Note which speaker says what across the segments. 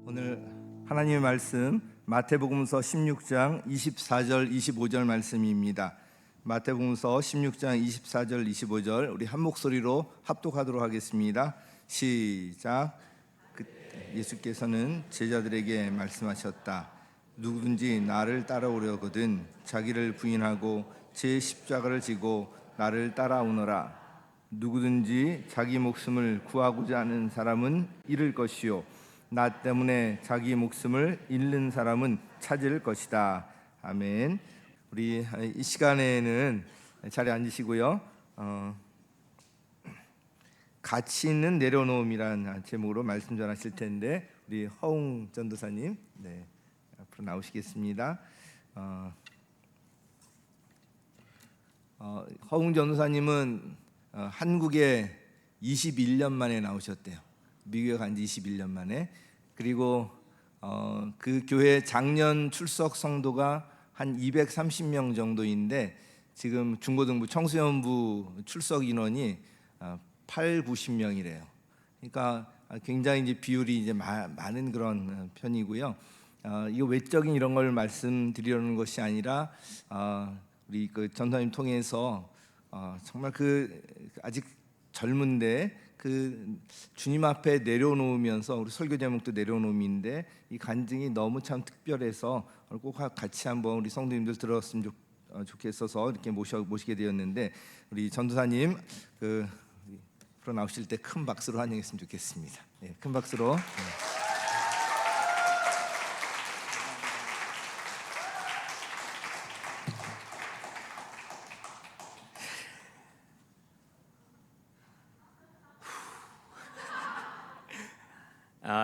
Speaker 1: 오늘 하나님의 말씀 마태복음서 16장 24절 25절 말씀입니다. 마태복음서 16장 24절 25절 우리 한 목소리로 합독하도록 하겠습니다. 시작. 그때 예수께서는 제자들에게 말씀하셨다. 누구든지 나를 따라오려거든 자기를 부인하고 제 십자가를 지고 나를 따라오너라. 누구든지 자기 목숨을 구하고자 하는 사람은 잃을 것이요 나 때문에 자기 목숨을 잃는 사람은 찾을 것이다. 아멘. 우리 이 시간에는 자리에 앉으시고요. 가치 있는 내려놓음이라는 제목으로 말씀 전하실 텐데 우리 허웅 전도사님 앞으로 나오시겠습니다. 허웅 전도사님은 한국에 21년 만에 나오셨대요. 미국에 간 지 21년 만에. 그리고 그 교회 작년 출석 성도가 한 230명 정도인데 지금 중고등부 청소년부 출석 인원이 8, 90명이래요. 그러니까 굉장히 이제 비율이 이제 많은 그런 편이고요. 이거 외적인 이런 걸 말씀드리려는 것이 아니라 우리 그 전도사님 통해서 정말 그 아직 젊은데 그 주님 앞에 내려놓으면서 우리 설교 제목도 내려놓음인데 이 간증이 너무 참 특별해서 꼭 같이 한번 우리 성도님들 들었으면 좋겠어서 이렇게 모시게 되었는데 우리 전도사님 그 앞으로 나오실 때 큰 박수로 환영했으면 좋겠습니다. 네, 큰 박수로.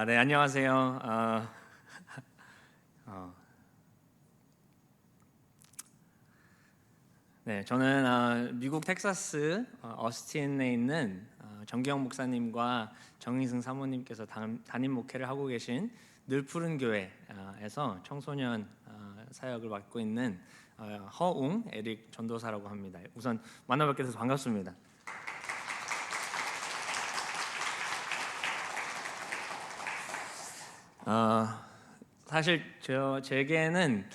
Speaker 2: 네, 안녕하세요. 저는 미국 텍사스 어스틴에 있는 정기영 목사님과 정희승 사모님께서 담임 목회를 하고 계신 늘 푸른 교회에서 청소년 사역을 맡고 있는 허웅 에릭 전도사라고 합니다. 우선 만나뵙게 돼서 반갑습니다. 사실 제게는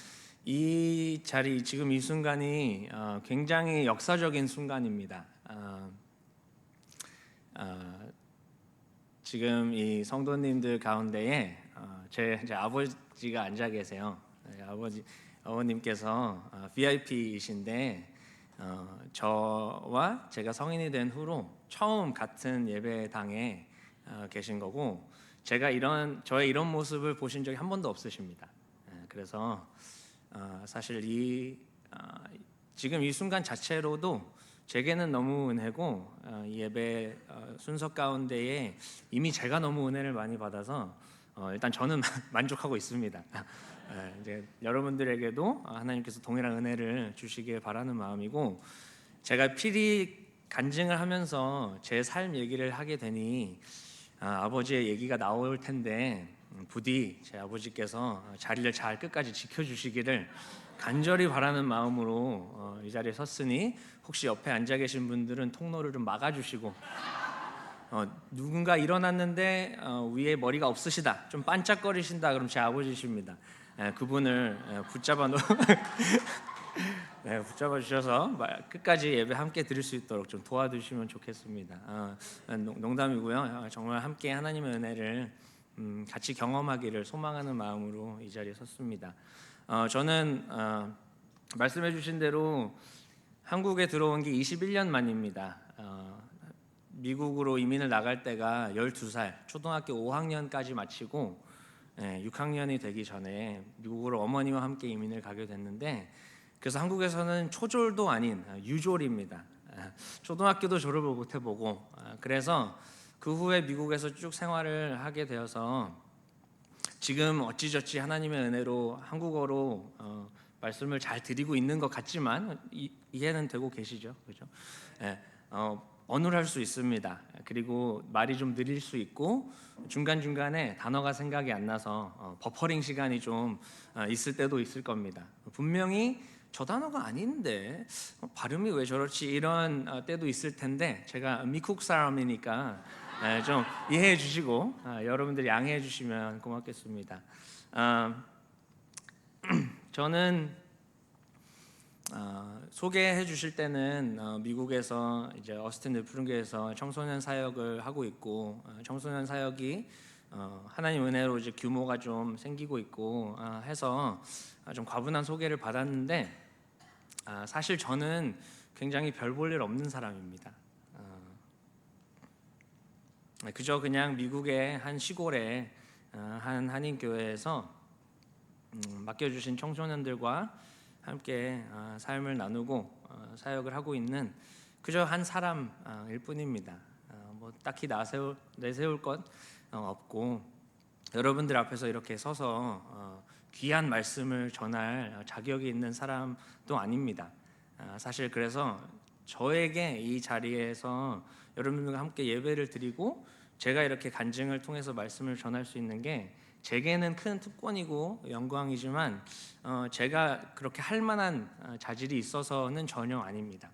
Speaker 2: 이 자리 지금 이 순간이 굉장히 역사적인 순간입니다. 지금 이 성도님들 가운데에 제 아버지가 앉아 계세요. 어머님께서 VIP이신데 저와 제가 성인이 된 후로 처음 같은 예배당에 계신 거고 저의 이런 모습을 보신 적이 한 번도 없으십니다. 그래서 사실 지금 이 순간 자체로도 제게는 너무 은혜고 이 예배 순서 가운데에 이미 제가 너무 은혜를 많이 받아서 일단 저는 만족하고 있습니다. 이제 여러분들에게도 하나님께서 동일한 은혜를 주시길 바라는 마음이고 제가 필히 간증을 하면서 제 삶 얘기를 하게 되니 아버지의 얘기가 나올 텐데 부디 제 아버지께서 자리를 잘 끝까지 지켜주시기를 간절히 바라는 마음으로 이 자리에 섰으니 혹시 옆에 앉아 계신 분들은 통로를 좀 막아주시고 누군가 일어났는데 위에 머리가 없으시다, 좀 반짝거리신다, 그럼 제 아버지십니다. 그분을 붙잡아 주셔서 끝까지 예배 함께 드릴 수 있도록 좀 도와주시면 좋겠습니다. 농담이고요. 정말 함께 하나님의 은혜를 같이 경험하기를 소망하는 마음으로 이 자리에 섰습니다. 저는 말씀해 주신 대로 한국에 들어온 게 21년 만입니다. 미국으로 이민을 나갈 때가 12살, 초등학교 5학년까지 마치고 6학년이 되기 전에 미국으로 어머니와 함께 이민을 가게 됐는데 그래서 한국에서는 초졸도 아닌 유졸입니다. 초등학교도 졸업을 못 해보고 그래서 그 후에 미국에서 쭉 생활을 하게 되어서 지금 어찌저찌 하나님의 은혜로 한국어로 말씀을 잘 드리고 있는 것 같지만 이해는 되고 계시죠, 그렇죠? 언어를 할 수 있습니다. 그리고 말이 좀 느릴 수 있고 중간중간에 단어가 생각이 안 나서 버퍼링 시간이 좀 있을 때도 있을 겁니다. 분명히 저 단어가 아닌데 발음이 왜 저렇지 이런 때도 있을 텐데 제가 미국 사람이니까 좀 이해해 주시고 여러분들이 양해해 주시면 고맙겠습니다. 저는 소개해 주실 때는 미국에서 이제 어스틴 르프른교에서 청소년 사역을 하고 있고, 청소년 사역이 하나님 은혜로 이제 규모가 좀 생기고 있고 해서 좀 과분한 소개를 받았는데, 사실 저는 굉장히 별 볼 일 없는 사람입니다. 그저 그냥 미국의 한 시골에 한 한인 교회에서 맡겨주신 청소년들과 함께 삶을 나누고 사역을 하고 있는 그저 한 사람일 뿐입니다. 뭐 딱히 내세울 것 없고, 여러분들 앞에서 이렇게 서서 귀한 말씀을 전할 자격이 있는 사람도 아닙니다. 사실 그래서 저에게 이 자리에서 여러분들과 함께 예배를 드리고 제가 이렇게 간증을 통해서 말씀을 전할 수 있는 게 제게는 큰 특권이고 영광이지만 제가 그렇게 할 만한 자질이 있어서는 전혀 아닙니다.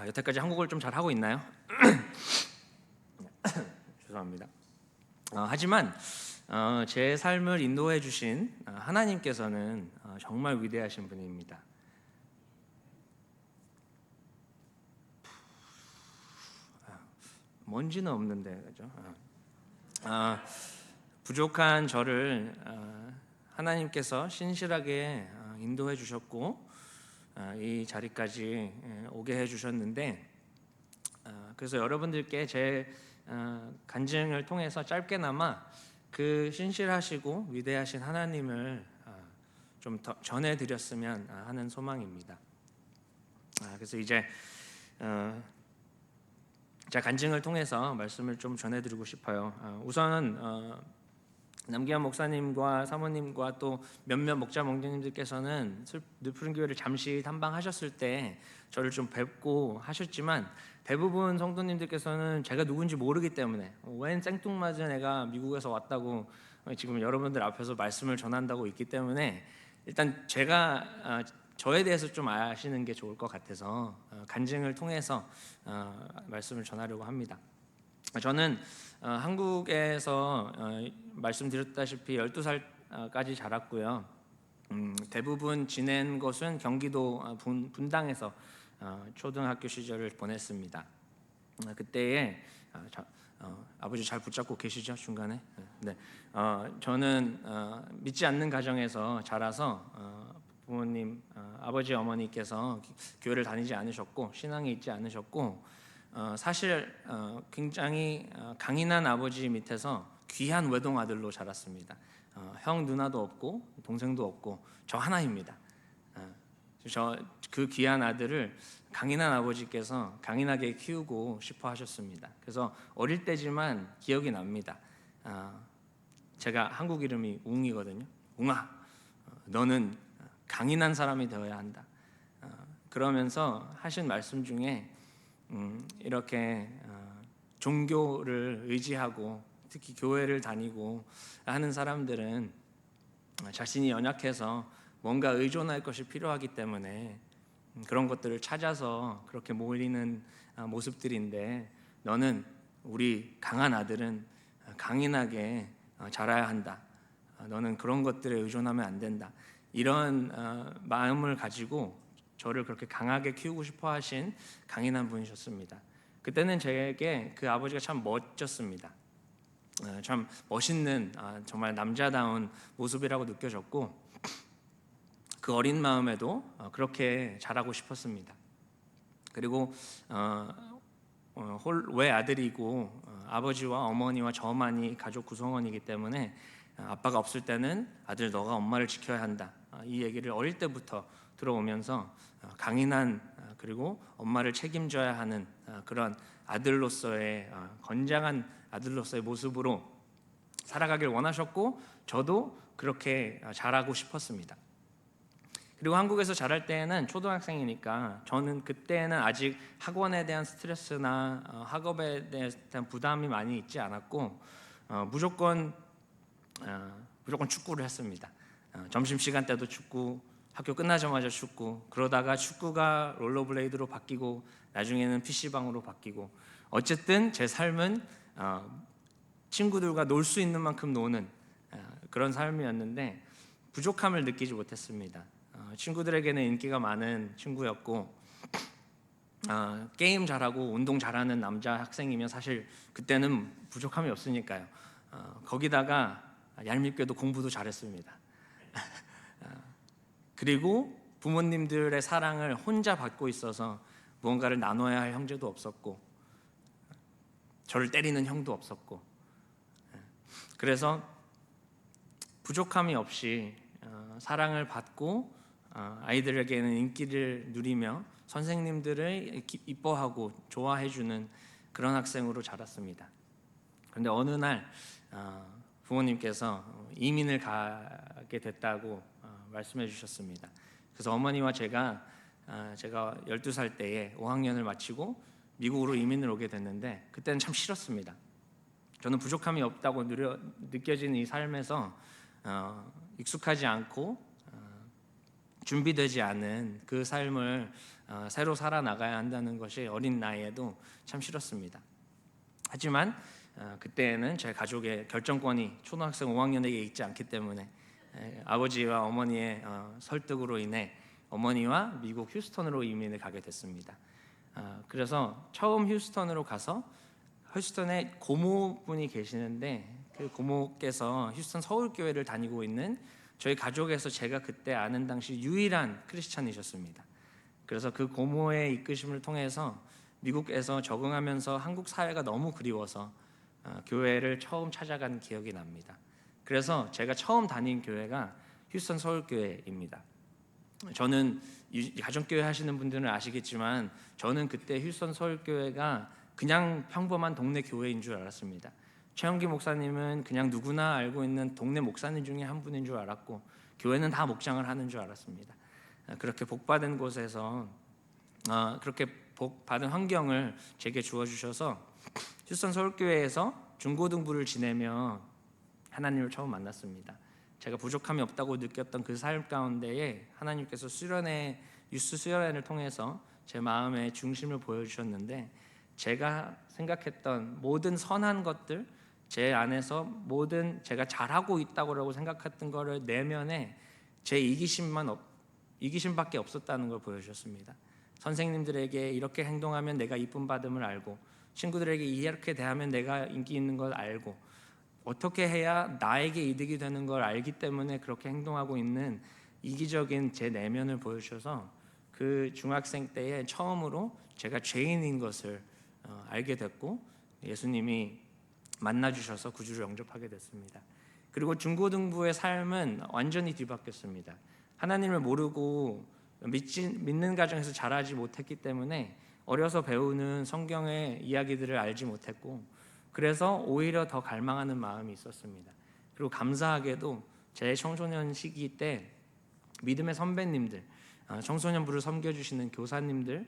Speaker 2: 여태까지 한국어를 좀 잘하고 있나요? 죄송합니다. 하지만 제 삶을 인도해 주신 하나님께서는 정말 위대하신 분입니다. 먼지는 없는데, 그죠? 부족한 저를 하나님께서 신실하게 인도해 주셨고 이 자리까지 오게 해 주셨는데, 그래서 여러분들께 제 간증을 통해서 짧게나마 그 신실하시고 위대하신 하나님을 좀 더 전해드렸으면 하는 소망입니다. 그래서 이제 자, 간증을 통해서 말씀을 좀 전해드리고 싶어요. 우선 남기환 목사님과 사모님과 또 몇몇 목자 목장님들께서는 르푸른 교회를 잠시 탐방하셨을 때 저를 좀 뵙고 하셨지만, 대부분 성도님들께서는 제가 누군지 모르기 때문에 웬 생뚱맞은 애가 미국에서 왔다고 지금 여러분들 앞에서 말씀을 전한다고 있기 때문에, 일단 제가 저에 대해서 좀 아시는 게 좋을 것 같아서 간증을 통해서 말씀을 전하려고 합니다. 저는 한국에서 말씀드렸다시피 12살까지 자랐고요. 대부분 지낸 것은 경기도 분당에서 초등학교 시절을 보냈습니다. 그때에 아버지 잘 붙잡고 계시죠? 중간에? 네. 저는 믿지 않는 가정에서 자라서 부모님, 아버지 어머니께서 교회를 다니지 않으셨고 신앙이 있지 않으셨고, 사실 굉장히 강인한 아버지 밑에서 귀한 외동 아들로 자랐습니다. 형 누나도 없고 동생도 없고 저 하나입니다. 저 그 귀한 아들을 강인한 아버지께서 강인하게 키우고 싶어 하셨습니다. 그래서 어릴 때지만 기억이 납니다. 제가 한국 이름이 웅이거든요. 웅아, 너는 강인한 사람이 되어야 한다. 그러면서 하신 말씀 중에 이렇게 종교를 의지하고 특히 교회를 다니고 하는 사람들은 자신이 연약해서 뭔가 의존할 것이 필요하기 때문에 그런 것들을 찾아서 그렇게 모이는 모습들인데, 너는 우리 강한 아들은 강인하게 자라야 한다. 너는 그런 것들에 의존하면 안 된다. 이런 마음을 가지고 저를 그렇게 강하게 키우고 싶어 하신 강인한 분이셨습니다. 그때는 제게 그 아버지가 참 멋졌습니다. 참 멋있는 정말 남자다운 모습이라고 느껴졌고, 그 어린 마음에도 그렇게 자라고 싶었습니다. 그리고 외아들이고 아버지와 어머니와 저만이 가족 구성원이기 때문에 아빠가 없을 때는 아들 너가 엄마를 지켜야 한다. 이 얘기를 어릴 때부터 들어오면서 강인한 그리고 엄마를 책임져야 하는 그런 아들로서의 건장한 아들로서의 모습으로 살아가길 원하셨고, 저도 그렇게 자라고 싶었습니다. 그리고 한국에서 자랄 때에는 초등학생이니까 저는 그때는 아직 학원에 대한 스트레스나 학업에 대한 부담이 많이 있지 않았고 무조건 축구를 했습니다. 점심시간 때도 축구, 학교 끝나자마자 축구, 그러다가 축구가 롤러블레이드로 바뀌고 나중에는 PC방으로 바뀌고, 어쨌든 제 삶은 친구들과 놀 수 있는 만큼 노는 그런 삶이었는데 부족함을 느끼지 못했습니다. 친구들에게는 인기가 많은 친구였고, 게임 잘하고 운동 잘하는 남자 학생이면 사실 그때는 부족함이 없으니까요. 거기다가 얄밉게도 공부도 잘했습니다. 그리고 부모님들의 사랑을 혼자 받고 있어서 무언가를 나눠야 할 형제도 없었고, 저를 때리는 형도 없었고, 그래서 부족함이 없이 사랑을 받고 아이들에게는 인기를 누리며 선생님들을 이뻐하고 좋아해주는 그런 학생으로 자랐습니다. 그런데 어느 날 부모님께서 이민을 가게 됐다고 말씀해 주셨습니다. 그래서 어머니와 제가 12살 때에 5학년을 마치고 미국으로 이민을 오게 됐는데, 그때는 참 싫었습니다. 저는 부족함이 없다고 느껴지는 이 삶에서 익숙하지 않고 준비되지 않은 그 삶을 새로 살아나가야 한다는 것이 어린 나이에도 참 싫었습니다. 하지만 그때는 제 가족의 결정권이 초등학생 5학년에게 있지 않기 때문에 아버지와 어머니의 설득으로 인해 어머니와 미국 휴스턴으로 이민을 가게 됐습니다. 그래서 처음 휴스턴으로 가서 휴스턴에 고모분이 계시는데, 그 고모께서 휴스턴 서울교회를 다니고 있는 저희 가족에서 제가 그때 아는 당시 유일한 크리스찬이셨습니다. 그래서 그 고모의 이끄심을 통해서 미국에서 적응하면서 한국 사회가 너무 그리워서 교회를 처음 찾아간 기억이 납니다. 그래서 제가 처음 다닌 교회가 휴스턴 서울교회입니다. 저는 가정교회 하시는 분들은 아시겠지만 저는 그때 휴스턴 서울교회가 그냥 평범한 동네 교회인 줄 알았습니다. 최영기 목사님은 그냥 누구나 알고 있는 동네 목사님 중에 한 분인 줄 알았고, 교회는 다 목장을 하는 줄 알았습니다. 그렇게 복받은 곳에서 그렇게 복받은 환경을 제게 주어주셔서 휴스턴 서울교회에서 중고등부를 지내며 하나님을 처음 만났습니다. 제가 부족함이 없다고 느꼈던 그 삶 가운데에 하나님께서 유스 수련회를 통해서 제 마음의 중심을 보여주셨는데, 제가 생각했던 모든 선한 것들, 제 안에서 모든 제가 잘하고 있다고 생각했던 거를 내면에 제 이기심밖에 없었다는 걸 보여주셨습니다. 선생님들에게 이렇게 행동하면 내가 이쁨 받음을 알고, 친구들에게 이렇게 대하면 내가 인기 있는 걸 알고, 어떻게 해야 나에게 이득이 되는 걸 알기 때문에 그렇게 행동하고 있는 이기적인 제 내면을 보여주셔서 그 중학생 때에 처음으로 제가 죄인인 것을 알게 됐고, 예수님이 만나주셔서 구주를 영접하게 됐습니다. 그리고 중고등부의 삶은 완전히 뒤바뀌었습니다. 하나님을 모르고 믿는 가정에서 자라지 못했기 때문에 어려서 배우는 성경의 이야기들을 알지 못했고, 그래서 오히려 더 갈망하는 마음이 있었습니다. 그리고 감사하게도 제 청소년 시기 때 믿음의 선배님들, 청소년부를 섬겨주시는 교사님들,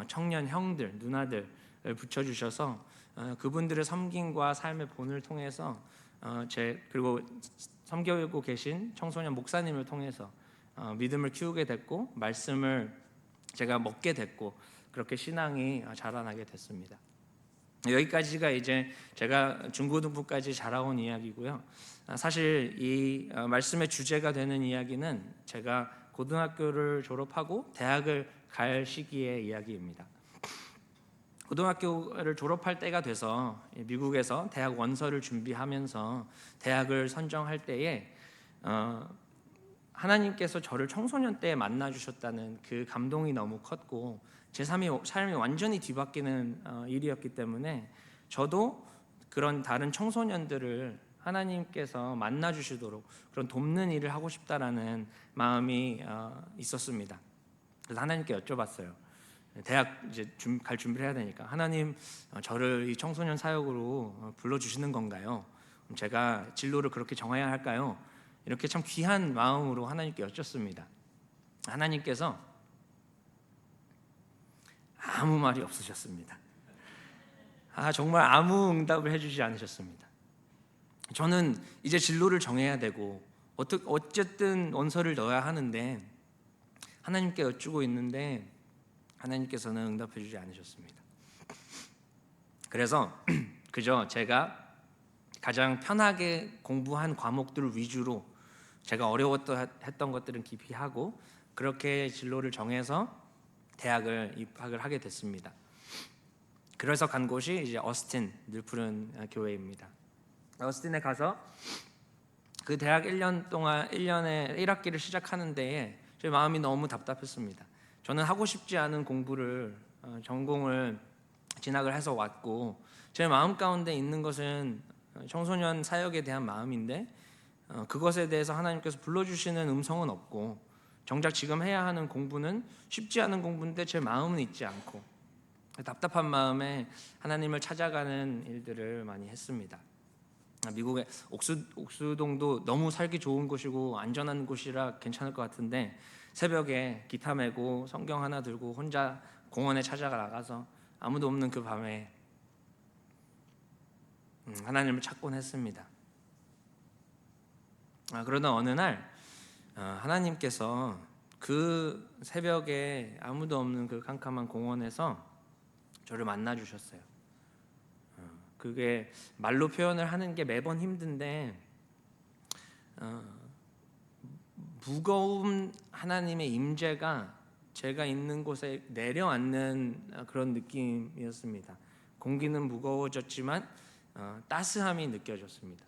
Speaker 2: 청년 형들, 누나들을 붙여주셔서 그분들의 섬김과 삶의 본을 통해서 그리고 섬기고 계신 청소년 목사님을 통해서 믿음을 키우게 됐고, 말씀을 제가 먹게 됐고, 그렇게 신앙이 자라나게 됐습니다. 여기까지가 이제 제가 중고등부까지 자라온 이야기고요. 사실 이 말씀의 주제가 되는 이야기는 제가 고등학교를 졸업하고 대학을 갈 시기의 이야기입니다. 고등학교를 졸업할 때가 돼서 미국에서 대학 원서를 준비하면서 대학을 선정할 때에 하나님께서 저를 청소년 때 만나 주셨다는 그 감동이 너무 컸고, 제 삶이 완전히 뒤바뀌는 일이었기 때문에 저도 그런 다른 청소년들을 하나님께서 만나 주시도록 그런 돕는 일을 하고 싶다라는 마음이 있었습니다. 그래서 하나님께 여쭤봤어요. 대학 이제 갈 준비를 해야 되니까, 하나님, 저를 이 청소년 사역으로 불러주시는 건가요? 제가 진로를 그렇게 정해야 할까요? 이렇게 참 귀한 마음으로 하나님께 여쭙습니다. 하나님께서 아무 말이 없으셨습니다. 정말 아무 응답을 해주지 않으셨습니다. 저는 이제 진로를 정해야 되고 어쨌든 원서를 넣어야 하는데 하나님께 여쭈고 있는데 하나님께서는 응답해 주지 않으셨습니다. 그래서 그저 제가 가장 편하게 공부한 과목들 위주로 제가 어려웠던 것들은 깊이 하고 그렇게 진로를 정해서 대학을 입학을 하게 됐습니다. 그래서 간 곳이 이제 어스틴 늘 푸른 교회입니다. 어스틴에 가서 그 대학 1년 동안 1년에 1학기를 시작하는 데에 제 마음이 너무 답답했습니다. 저는 하고 싶지 않은 공부를 전공을 진학을 해서 왔고 제 마음 가운데 있는 것은 청소년 사역에 대한 마음인데 그것에 대해서 하나님께서 불러주시는 음성은 없고 정작 지금 해야 하는 공부는 쉽지 않은 공부인데 제 마음은 있지 않고 답답한 마음에 하나님을 찾아가는 일들을 많이 했습니다. 미국의 옥수동도 너무 살기 좋은 곳이고 안전한 곳이라 괜찮을 것 같은데 새벽에 기타 메고 성경 하나 들고 혼자 공원에 찾아가 나가서 아무도 없는 그 밤에 하나님을 찾곤 했습니다. 그러다 어느 날 하나님께서 그 새벽에 아무도 없는 그 캄캄한 공원에서 저를 만나 주셨어요. 그게 말로 표현을 하는 게 매번 힘든데 무거운 하나님의 임재가 제가 있는 곳에 내려앉는 그런 느낌이었습니다. 공기는 무거워졌지만 따스함이 느껴졌습니다.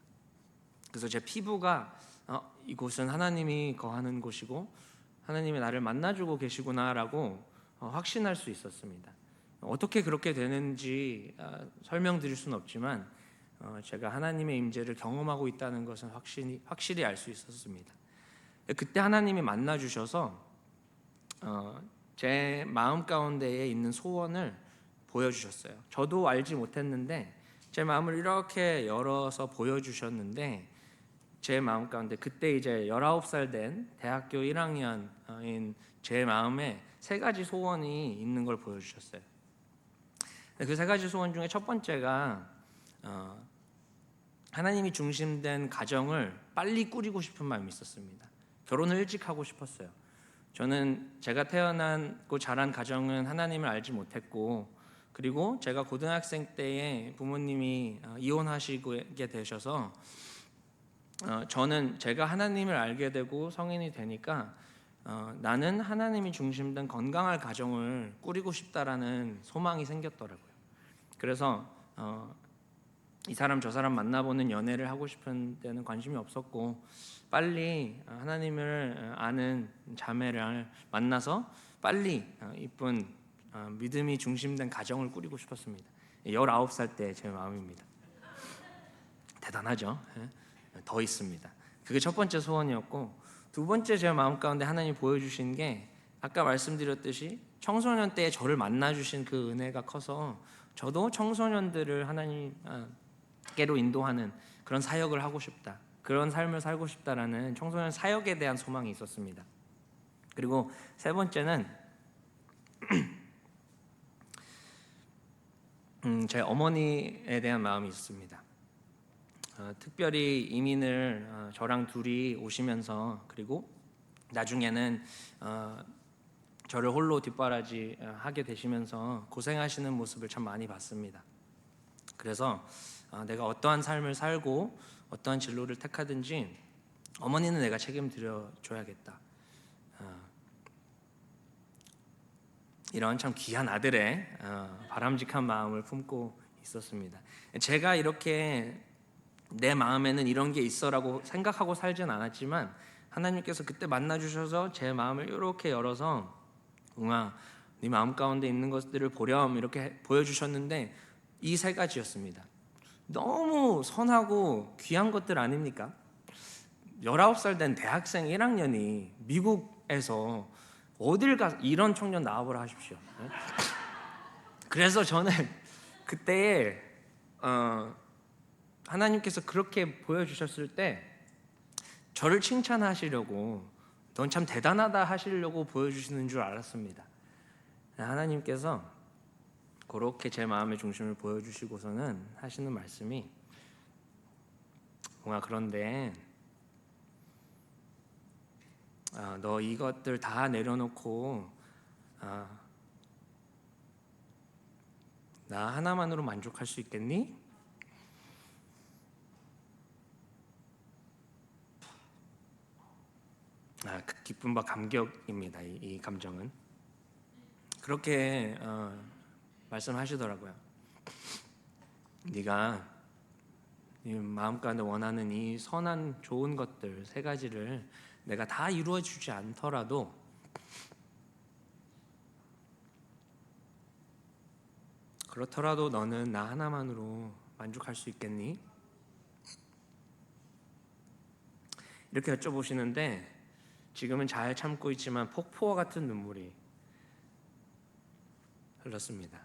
Speaker 2: 그래서 제 피부가 이곳은 하나님이 거하는 곳이고 하나님이 나를 만나주고 계시구나라고 확신할 수 있었습니다. 어떻게 그렇게 되는지 설명드릴 수는 없지만 제가 하나님의 임재를 경험하고 있다는 것은 확실히 알 수 있었습니다. 그때 하나님이 만나 주셔서 제 마음 가운데에 있는 소원을 보여주셨어요. 저도 알지 못했는데 제 마음을 이렇게 열어서 보여주셨는데 제 마음 가운데 그때 이제 19살 된 대학교 1학년인 제 마음에 세 가지 소원이 있는 걸 보여주셨어요. 그 세 가지 소원 중에 첫 번째가 하나님이 중심된 가정을 빨리 꾸리고 싶은 마음이 있었습니다. 결혼을 일찍 하고 싶었어요. 저는 제가 태어나고 자란 가정은 하나님을 알지 못했고 그리고 제가 고등학생 때에 부모님이 이혼하시게 되셔서 저는 제가 하나님을 알게 되고 성인이 되니까 나는 하나님이 중심된 건강한 가정을 꾸리고 싶다라는 소망이 생겼더라고요. 그래서 이 사람 저 사람 만나보는 연애를 하고 싶은 데는 관심이 없었고 빨리 하나님을 아는 자매를 만나서 빨리 이쁜 믿음이 중심된 가정을 꾸리고 싶었습니다. 19살 때 제 마음입니다. 대단하죠? 더 있습니다. 그게 첫 번째 소원이었고 두 번째 제 마음 가운데 하나님 보여주신 게 아까 말씀드렸듯이 청소년 때에 저를 만나주신 그 은혜가 커서 저도 청소년들을 하나님께로 인도하는 그런 사역을 하고 싶다, 그런 삶을 살고 싶다라는 청소년 사역에 대한 소망이 있었습니다. 그리고 세 번째는 제 어머니에 대한 마음이 있습니다. 특별히 이민을 저랑 둘이 오시면서 그리고 나중에는 저를 홀로 뒷바라지 하게 되시면서 고생하시는 모습을 참 많이 봤습니다. 그래서 내가 어떠한 삶을 살고 어떠한 진로를 택하든지 어머니는 내가 책임드려 줘야겠다. 이런 참 귀한 아들의 바람직한 마음을 품고 있었습니다. 제가 이렇게 내 마음에는 이런 게 있어라고 생각하고 살진 않았지만 하나님께서 그때 만나 주셔서 제 마음을 이렇게 열어서 웅아, 네 마음 가운데 있는 것들을 보렴 이렇게 보여주셨는데 이 세 가지였습니다. 너무 선하고 귀한 것들 아닙니까? 19살 된 대학생 1학년이 미국에서 어딜 가서 이런 청년 나와보라 하십시오. 그래서 저는 그때 하나님께서 그렇게 보여주셨을 때 저를 칭찬하시려고 넌 참 대단하다 하시려고 보여주시는 줄 알았습니다. 하나님께서 그렇게 제 마음의 중심을 보여주시고서는 하시는 말씀이 뭔가 그런데 너 이것들 다 내려놓고 나 하나만으로 만족할 수 있겠니? 그 기쁨과 감격입니다. 이 감정은 그렇게 말씀하시더라고요. 네가 네 마음 가운데 원하는 이 선한 좋은 것들 세 가지를 내가 다 이루어 주지 않더라도 그렇더라도 너는 나 하나만으로 만족할 수 있겠니? 이렇게 여쭤보시는데 지금은 잘 참고 있지만 폭포와 같은 눈물이 흘렀습니다.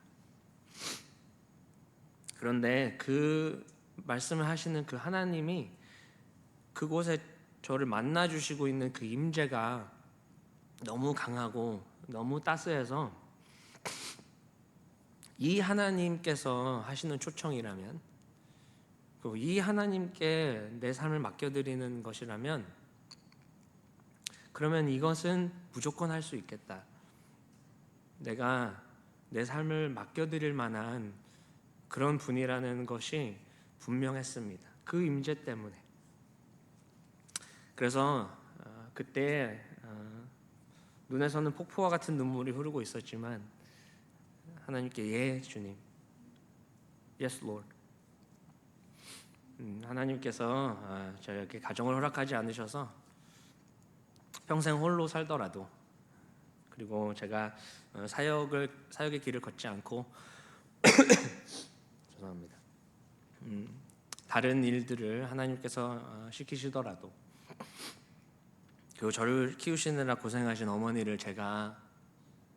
Speaker 2: 그런데 그 말씀을 하시는 그 하나님이 그곳에 저를 만나 주시고 있는 그 임재가 너무 강하고 너무 따스해서 이 하나님께서 하시는 초청이라면, 그리고 이 하나님께 내 삶을 맡겨드리는 것이라면, 그러면 이것은 무조건 할 수 있겠다. 내가 내 삶을 맡겨드릴 만한 그런 분이라는 것이 분명했습니다. 그 임재 때문에. 그래서 그때 눈에서는 폭포와 같은 눈물이 흐르고 있었지만 하나님께 예 주님, yes Lord. 하나님께서 저에게 가정을 허락하지 않으셔서 평생 홀로 살더라도, 그리고 제가 사역의 길을 걷지 않고 죄송합니다. 다른 일들을 하나님께서 시키시더라도, 그리고 저를 키우시느라 고생하신 어머니를 제가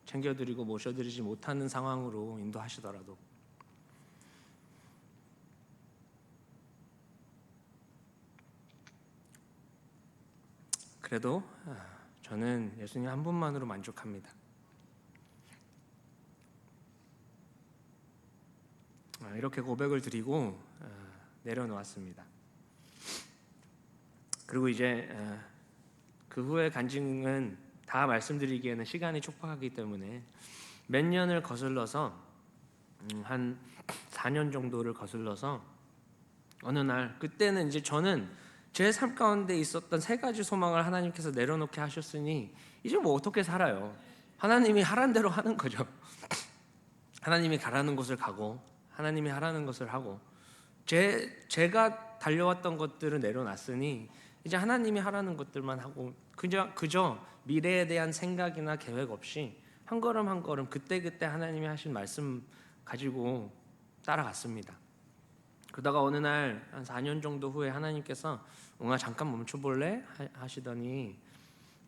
Speaker 2: 챙겨드리고 모셔드리지 못하는 상황으로 인도하시더라도, 그래도 저는 예수님 한 분만으로 만족합니다. 이렇게 고백을 드리고 내려놓았습니다. 그리고 이제 그 후에 간증은 다 말씀드리기에는 시간이 촉박하기 때문에 몇 년을 거슬러서 한 4년 정도를 거슬러서 어느 날, 그때는 이제 저는 제 삶 가운데 있었던 세 가지 소망을 하나님께서 내려놓게 하셨으니 이제 뭐 어떻게 살아요? 하나님이 하라는 대로 하는 거죠. 하나님이 가라는 곳을 가고 하나님이 하라는 것을 하고, 제가 달려왔던 것들을 내려놨으니 이제 하나님이 하라는 것들만 하고 그저 미래에 대한 생각이나 계획 없이 한 걸음 한 걸음 그때그때 하나님이 하신 말씀 가지고 따라갔습니다. 그러다가 어느 날 한 4년 정도 후에 하나님께서 웅아 잠깐 멈춰볼래? 하시더니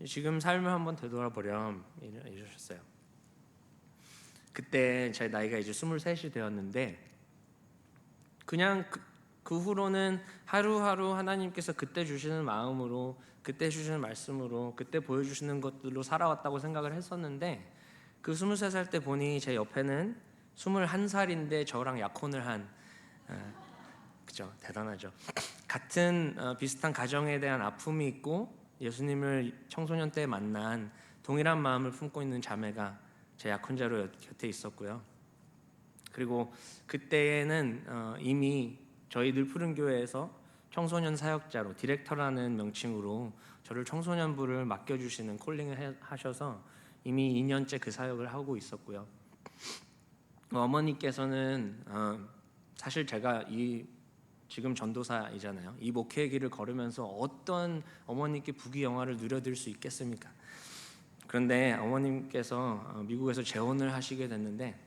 Speaker 2: 지금 삶을 한번 되돌아보렴 이러셨어요. 그때 제 나이가 이제 23이 되었는데 그냥 그 후로는 하루하루 하나님께서 그때 주시는 마음으로, 그때 주시는 말씀으로, 그때 보여주시는 것들로 살아왔다고 생각을 했었는데, 그 23살 때 보니 제 옆에는 21살인데 저랑 약혼을 한, 그죠? 대단하죠. 같은 비슷한 가정에 대한 아픔이 있고 예수님을 청소년 때 만난 동일한 마음을 품고 있는 자매가 제 약혼자로 곁에 있었고요. 그리고 그때에는 이미 저희 늘푸른 교회에서 청소년 사역자로, 디렉터라는 명칭으로 저를 청소년부를 맡겨주시는 콜링을 하셔서 이미 2년째 그 사역을 하고 있었고요. 어머니께서는 사실 제가 지금 전도사이잖아요. 이 목회의 길을 걸으면서 어떤 어머니께 부귀영화를 누려드릴 수 있겠습니까? 그런데 어머님께서 미국에서 재혼을 하시게 됐는데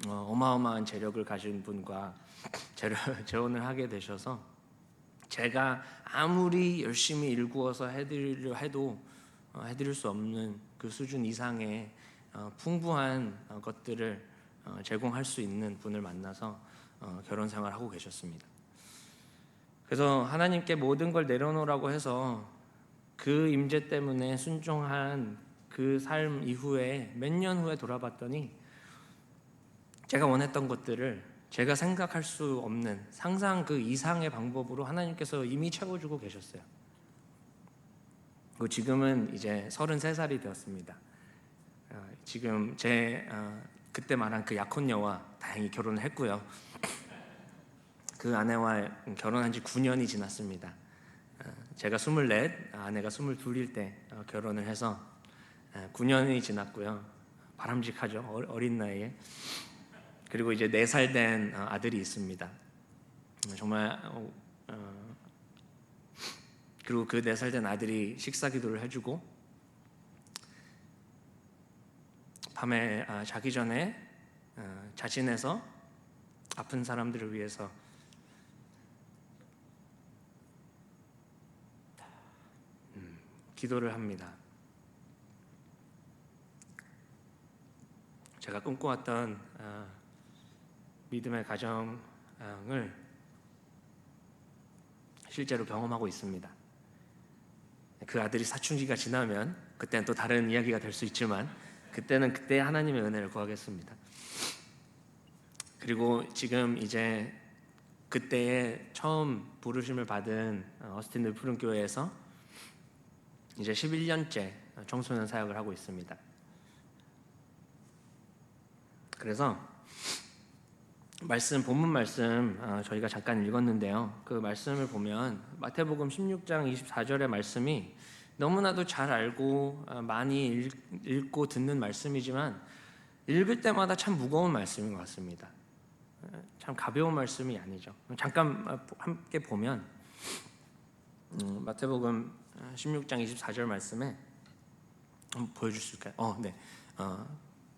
Speaker 2: 어마어마한 재력을 가진 분과 재혼을 하게 되셔서 제가 아무리 열심히 일구어서 해드리려 해도 해드릴 수 없는 그 수준 이상의 풍부한 것들을 제공할 수 있는 분을 만나서 결혼 생활을 하고 계셨습니다. 그래서 하나님께 모든 걸 내려놓으라고 해서 그 임재 때문에 순종한 그 삶 이후에 몇 년 후에 돌아봤더니 제가 원했던 것들을 제가 생각할 수 없는 상상 그 이상의 방법으로 하나님께서 이미 채워주고 계셨어요. 그리고 지금은 이제 33살이 되었습니다. 지금 제 그때 말한 그 약혼녀와 다행히 결혼을 했고요. 그 아내와 결혼한 지 9년이 지났습니다. 제가 24, 아내가 22일 때 결혼을 해서 9년이 지났고요. 바람직하죠. 어린 나이에. 그리고 이제 4살 된 아들이 있습니다. 정말 그리고 그 4살 된 아들이 식사 기도를 해주고 밤에 자기 전에 자신에서 아픈 사람들을 위해서 기도를 합니다. 제가 꿈꿔왔던 믿음의 가정을 실제로 경험하고 있습니다. 그 아들이 사춘기가 지나면 그때는 또 다른 이야기가 될 수 있지만 그때는 그때 하나님의 은혜를 구하겠습니다. 그리고 지금 이제 그때에 처음 부르심을 받은 어스틴 늘푸른 교회에서 이제 11년째 청소년 사역을 하고 있습니다. 그래서 본문 말씀 저희가 잠깐 읽었는데요. 그 말씀을 보면 마태복음 16장 24절의 말씀이 너무나도 잘 알고 많이 읽고 듣는 말씀이지만 읽을 때마다 참 무거운 말씀인 것 같습니다. 참 가벼운 말씀이 아니죠. 잠깐 함께 보면 마태복음 16장 24절 말씀에 한번 보여줄 수 있을까요? 네.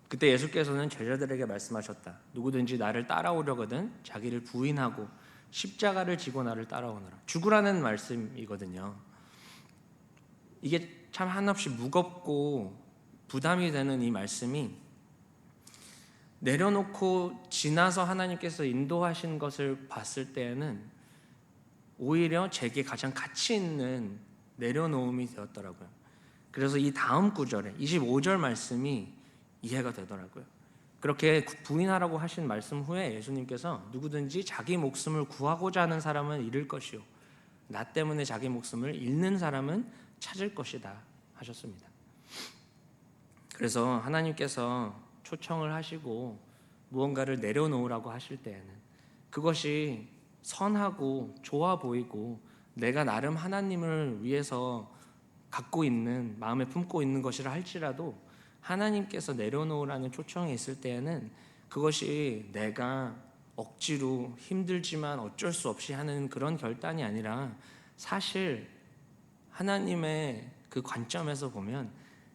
Speaker 2: 그때 예수께서는 제자들에게 말씀하셨다. 누구든지 나를 따라오려거든 자기를 부인하고 십자가를 지고 나를 따라오너라. 죽으라는 말씀이거든요. 이게 참 한없이 무겁고 부담이 되는 이 말씀이 내려놓고 지나서 하나님께서 인도하신 것을 봤을 때에는 오히려 제게 가장 가치 있는 내려놓음이 되었더라고요. 그래서 이 다음 구절에 25절 말씀이 이해가 되더라고요. 그렇게 부인하라고 하신 말씀 후에 예수님께서 누구든지 자기 목숨을 구하고자 하는 사람은 잃을 것이요 나 때문에 자기 목숨을 잃는 사람은 찾을 것이다 하셨습니다. 그래서 하나님께서 초청을 하시고 무언가를 내려놓으라고 하실 때에는 그것이 선하고 좋아 보이고 내가 나름 하나님을 위해서 갖고 있는 마음에 품고 있는 것이라 할지라도 하나님께서 내려놓으라는 초청이 있을 때에는 그것이 내가 억지로 힘들지만 어쩔 수 없이 하는 그런 결단이 아니라 사실 하나님의 그 관점에서 보면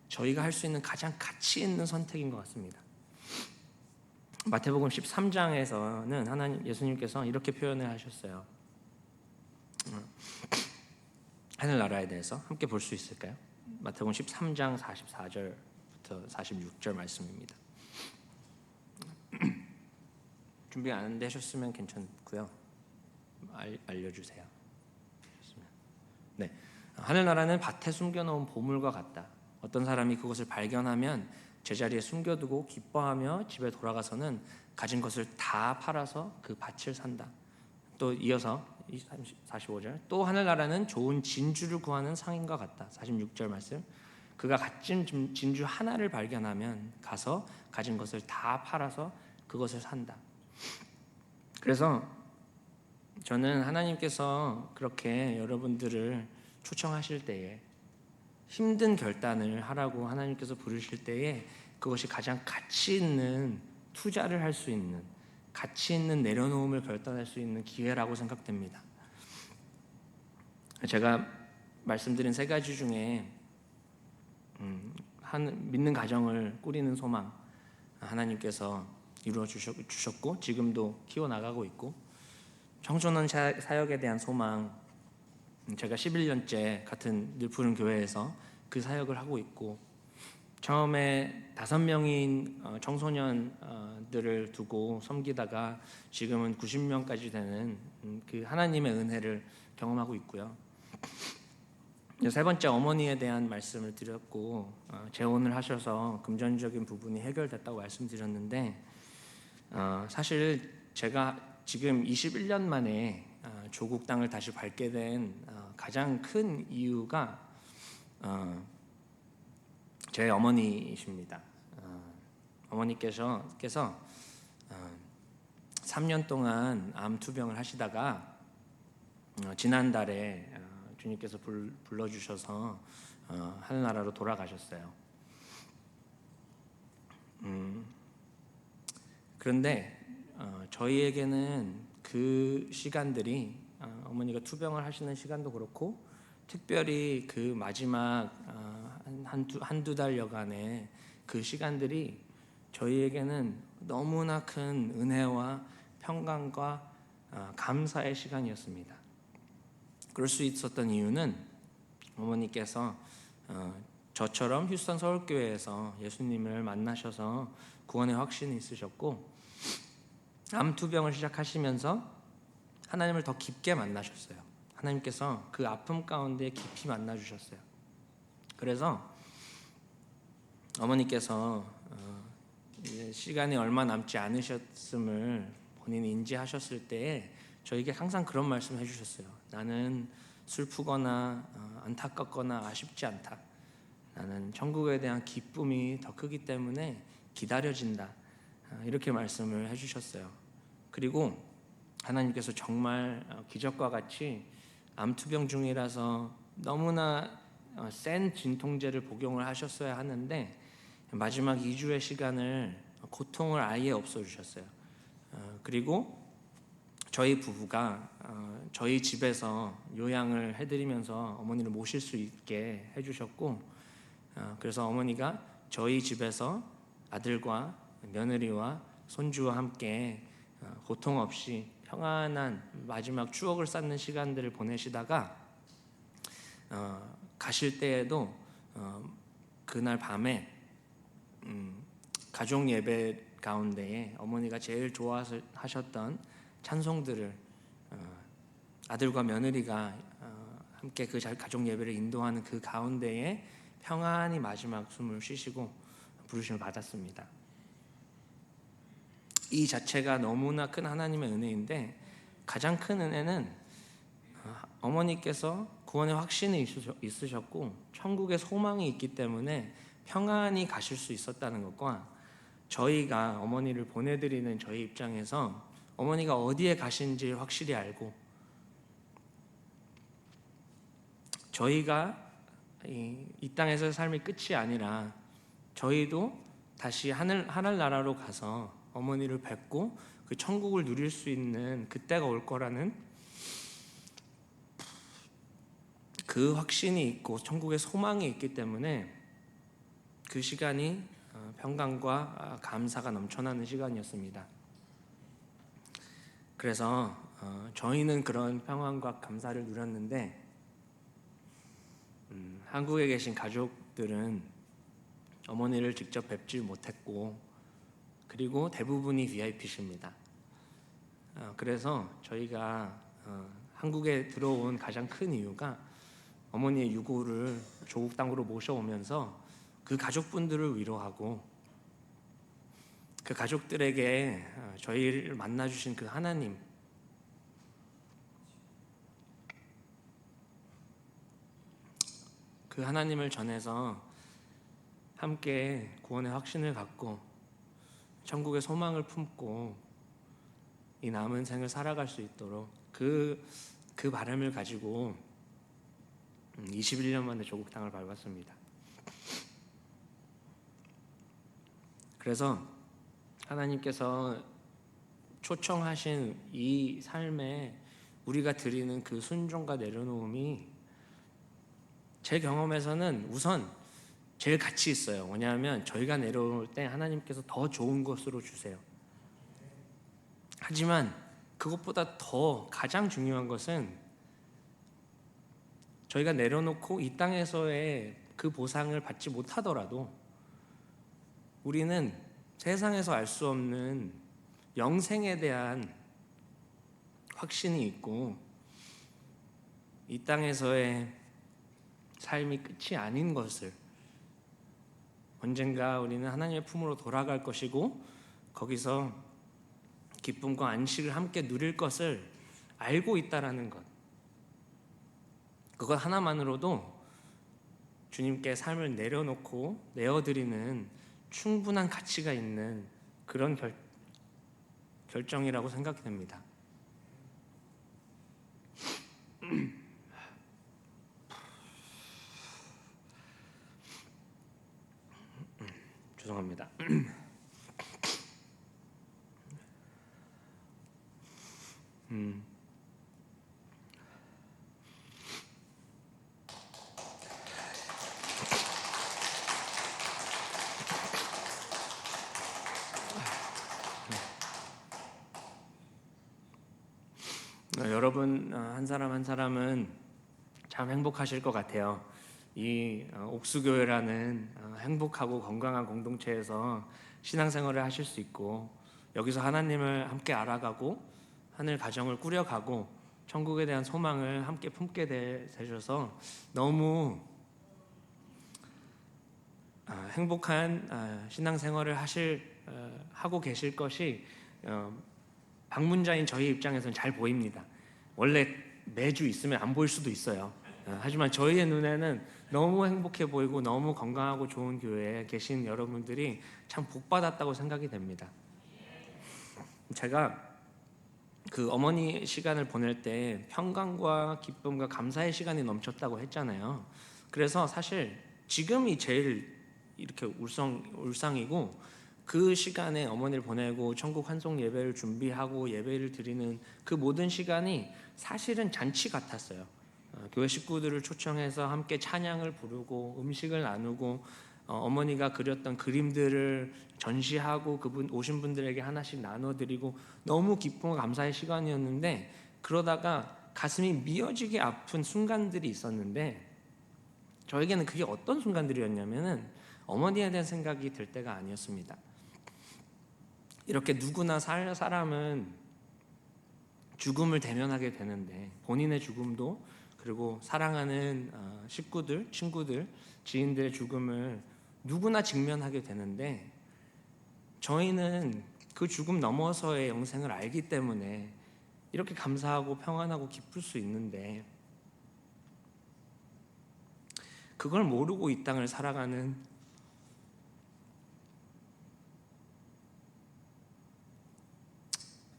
Speaker 2: 저희가 할 수 있는 가장 가치 있는 선택인 것 같습니다. 마태복음 13장에서는 예수님께서 이렇게 표현을 하셨어요. 하늘나라에 대해서 함께 볼 수 있을까요? 마태복음 13장 44절부터 46절 말씀입니다. 준비 안 되셨으면 괜찮고요. 알려주세요. 네, 하늘나라는 밭에 숨겨놓은 보물과 같다. 어떤 사람이 그것을 발견하면 제자리에 숨겨두고 기뻐하며 집에 돌아가서는 가진 것을 다 팔아서 그 밭을 산다. 또 이어서 45절 또 하늘나라는 좋은 진주를 구하는 상인과 같다. 46절 말씀 그가 값진 진주 하나를 발견하면 가서 가진 것을 다 팔아서 그것을 산다. 그래서 저는 하나님께서 그렇게 여러분들을 초청하실 때에 힘든 결단을 하라고 하나님께서 부르실 때에 그것이 가장 가치 있는 투자를 할 수 있는 가치 있는 내려놓음을 결단할 수 있는 기회라고 생각됩니다. 제가 말씀드린 3가지 중에 믿는 가정을 꾸리는 소망 하나님께서 이루어 주셨고 지금도 키워나가고 있고 청소년 사역에 대한 소망 제가 11년째 같은 늘푸른 교회에서 그 사역을 하고 있고 처음에 5명인 청소년들을 두고 섬기다가 지금은 90명까지 되는 그 하나님의 은혜를 경험하고 있고요. 3번째 어머니에 대한 말씀을 드렸고 재혼을 하셔서 금전적인 부분이 해결됐다고 말씀드렸는데 사실 제가 지금 21년 만에 조국 땅을 다시 밟게 된 가장 큰 이유가 제 어머니이십니다. 어머니께서 3년 동안 암 투병을 하시다가 지난달에 주님께서 불러주셔서 하늘나라로 돌아가셨어요. 그런데 저희에게는 그 시간들이 어머니가 투병을 하시는 시간도 그렇고 특별히 그 마지막 한두 달여간의 그 시간들이 저희에게는 너무나 큰 은혜와 평강과 감사의 시간이었습니다. 그럴 수 있었던 이유는 어머니께서 저처럼 휴스턴 서울교회에서 예수님을 만나셔서 구원의 확신이 있으셨고 암 투병을 시작하시면서 하나님을 더 깊게 만나셨어요. 하나님께서 그 아픔 가운데 깊이 만나주셨어요. 그래서 어머니께서 이제 시간이 얼마 남지 않으셨음을 본인이 인지하셨을 때에 저에게 항상 그런 말씀을 해주셨어요. 나는 슬프거나 안타깝거나 아쉽지 않다. 나는 천국에 대한 기쁨이 더 크기 때문에 기다려진다. 이렇게 말씀을 해주셨어요. 그리고 하나님께서 정말 기적과 같이 암투병 중이라서 너무나 센 진통제를 복용을 하셨어야 하는데 마지막 2주의 시간을 고통을 아예 없애주셨어요. 그리고 저희 부부가 저희 집에서 요양을 해드리면서 어머니를 모실 수 있게 해주셨고 그래서 어머니가 저희 집에서 아들과 며느리와 손주와 함께 고통 없이 평안한 마지막 추억을 쌓는 시간들을 보내시다가 가실 때에도 그날 밤에 가족 예배 가운데에 어머니가 제일 좋아하셨던 찬송들을 아들과 며느리가 함께 그 가족 예배를 인도하는 그 가운데에 평안히 마지막 숨을 쉬시고 부르심을 받았습니다. 이 자체가 너무나 큰 하나님의 은혜인데 가장 큰 은혜는 어머니께서 구원의 확신이 있으셨고 천국의 소망이 있기 때문에 평안히 가실 수 있었다는 것과 저희가 어머니를 보내드리는 저희 입장에서 어머니가 어디에 가신지 확실히 알고 저희가 이 땅에서의 삶이 끝이 아니라 저희도 다시 하늘나라로 가서 어머니를 뵙고 그 천국을 누릴 수 있는 그때가 올 거라는 그 확신이 있고 천국의 소망이 있기 때문에 그 시간이 평강과 감사가 넘쳐나는 시간이었습니다. 그래서 저희는 그런 평안과 감사를 누렸는데 한국에 계신 가족들은 어머니를 직접 뵙지 못했고 그리고 대부분이 VIP십니다. 그래서 저희가 한국에 들어온 가장 큰 이유가 어머니의 유고를 조국 땅으로 모셔오면서 그 가족분들을 위로하고 그 가족들에게 저희를 만나주신 그 하나님 그 하나님을 전해서 함께 구원의 확신을 갖고 천국의 소망을 품고 이 남은 생을 살아갈 수 있도록 그 바람을 가지고 21년 만에 조국 땅을 밟았습니다. 그래서 하나님께서 초청하신 이 삶에 우리가 드리는 그 순종과 내려놓음이 제 경험에서는 우선 제일 가치 있어요. 왜냐하면 저희가 내려올 때 하나님께서 더 좋은 것으로 주세요. 하지만 그것보다 더 가장 중요한 것은 저희가 내려놓고 이 땅에서의 그 보상을 받지 못하더라도 우리는 세상에서 알 수 없는 영생에 대한 확신이 있고 이 땅에서의 삶이 끝이 아닌 것을 언젠가 우리는 하나님의 품으로 돌아갈 것이고 거기서 기쁨과 안식을 함께 누릴 것을 알고 있다라는 것 그것 하나만으로도 주님께 삶을 내려놓고 내어드리는 충분한 가치가 있는 그런 결정이라고 생각이 됩니다. 죄송합니다. 여러분 한 사람 한 사람은 참 행복하실 것 같아요. 이 옥수교회라는 행복하고 건강한 공동체에서 신앙생활을 하실 수 있고, 여기서 하나님을 함께 알아가고 하늘 가정을 꾸려가고 천국에 대한 소망을 함께 품게 되셔서 너무 행복한 신앙생활을 하고 계실 것이 방문자인 저희 입장에서는 잘 보입니다. 원래 매주 있으면 안 보일 수도 있어요. 하지만 저희의 눈에는 너무 행복해 보이고 너무 건강하고 좋은 교회에 계신 여러분들이 참 복받았다고 생각이 됩니다. 제가 그 어머니 시간을 보낼 때 평강과 기쁨과 감사의 시간이 넘쳤다고 했잖아요. 그래서 사실 지금이 제일 이렇게 울상이고, 그 시간에 어머니를 보내고 천국 환송 예배를 준비하고 예배를 드리는 그 모든 시간이 사실은 잔치 같았어요. 교회 식구들을 초청해서 함께 찬양을 부르고 음식을 나누고 어머니가 그렸던 그림들을 전시하고 그분 오신 분들에게 하나씩 나눠드리고 너무 기쁨과 감사의 시간이었는데, 그러다가 가슴이 미어지게 아픈 순간들이 있었는데, 저에게는 그게 어떤 순간들이었냐면은 어머니에 대한 생각이 들 때가 아니었습니다. 이렇게 누구나 사람은 죽음을 대면하게 되는데, 본인의 죽음도 그리고 사랑하는 식구들, 친구들, 지인들의 죽음을 누구나 직면하게 되는데, 저희는 그 죽음 넘어서의 영생을 알기 때문에 이렇게 감사하고 평안하고 기쁠 수 있는데, 그걸 모르고 이 땅을 살아가는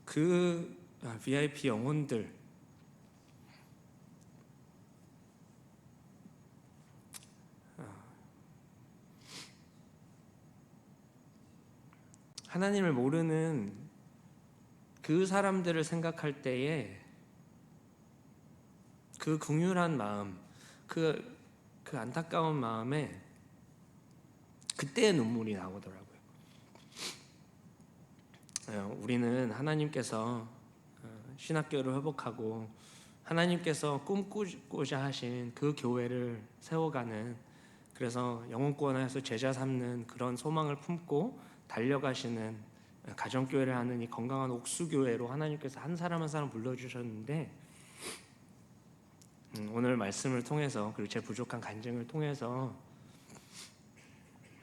Speaker 2: 그 VIP 영혼들, 하나님을 모르는 그 사람들을 생각할 때에 그 긍휼한 마음, 그 안타까운 마음에 그때의 눈물이 나오더라고요. 우리는 하나님께서 신학교를 회복하고 하나님께서 꿈꾸고자 하신 그 교회를 세워가는, 그래서 영혼권에서 제자 삼는 그런 소망을 품고 달려가시는 가정교회를 하는 이 건강한 옥수교회로 하나님께서 한 사람 한 사람 불러주셨는데, 오늘 말씀을 통해서 그리고 제 부족한 간증을 통해서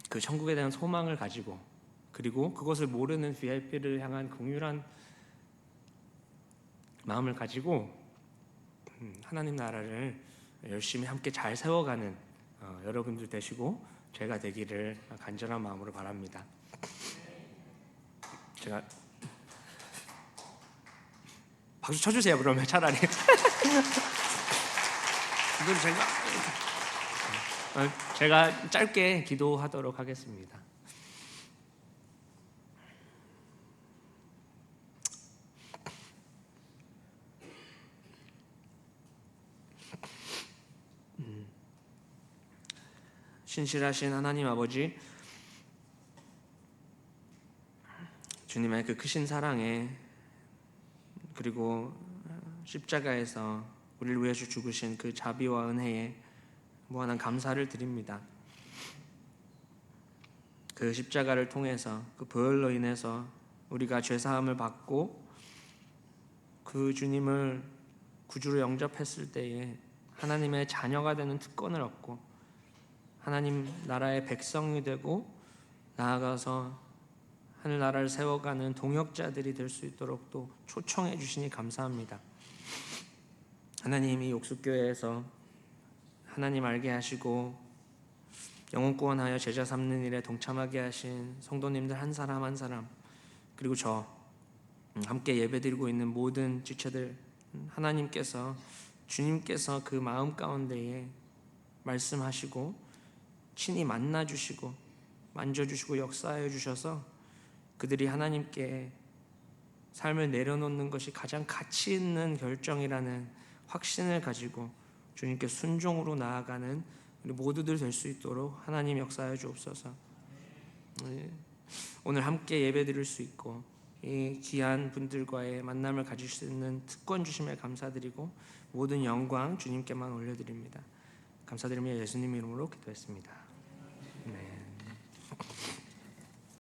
Speaker 2: 그 천국에 대한 소망을 가지고, 그리고 그것을 모르는 VIP를 향한 긍휼한 마음을 가지고 하나님 나라를 열심히 함께 잘 세워가는 여러분들 되시고 제가 되기를 간절한 마음으로 바랍니다. 제가 박수 쳐주세요. 그러면 차라리 이걸 제가 짧게 기도하도록 하겠습니다. 신실하신 하나님 아버지, 주님의 그 크신 사랑에, 그리고 십자가에서 우리를 위해 죽으신 그 자비와 은혜에 무한한 감사를 드립니다. 그 십자가를 통해서, 그 보혈로 인해서 우리가 죄사함을 받고 그 주님을 구주로 영접했을 때에 하나님의 자녀가 되는 특권을 얻고 하나님 나라의 백성이 되고 나아가서 하늘나라를 세워가는 동역자들이 될 수 있도록 또 초청해 주시니 감사합니다. 하나님이 옥수교회에서 하나님 알게 하시고 영혼 구원하여 제자 삼는 일에 동참하게 하신 성도님들 한 사람 한 사람, 그리고 저 함께 예배드리고 있는 모든 지체들, 하나님께서 주님께서 그 마음 가운데에 말씀하시고 친히 만나주시고 만져주시고 역사해 주셔서 그들이 하나님께 삶을 내려놓는 것이 가장 가치 있는 결정이라는 확신을 가지고 주님께 순종으로 나아가는 우리 모두들 될 수 있도록 하나님 역사해 주옵소서. 오늘 함께 예배드릴 수 있고 이 귀한 분들과의 만남을 가질 수 있는 특권 주심에 감사드리고 모든 영광 주님께만 올려드립니다. 감사드리며 예수님 이름으로 기도했습니다. 네.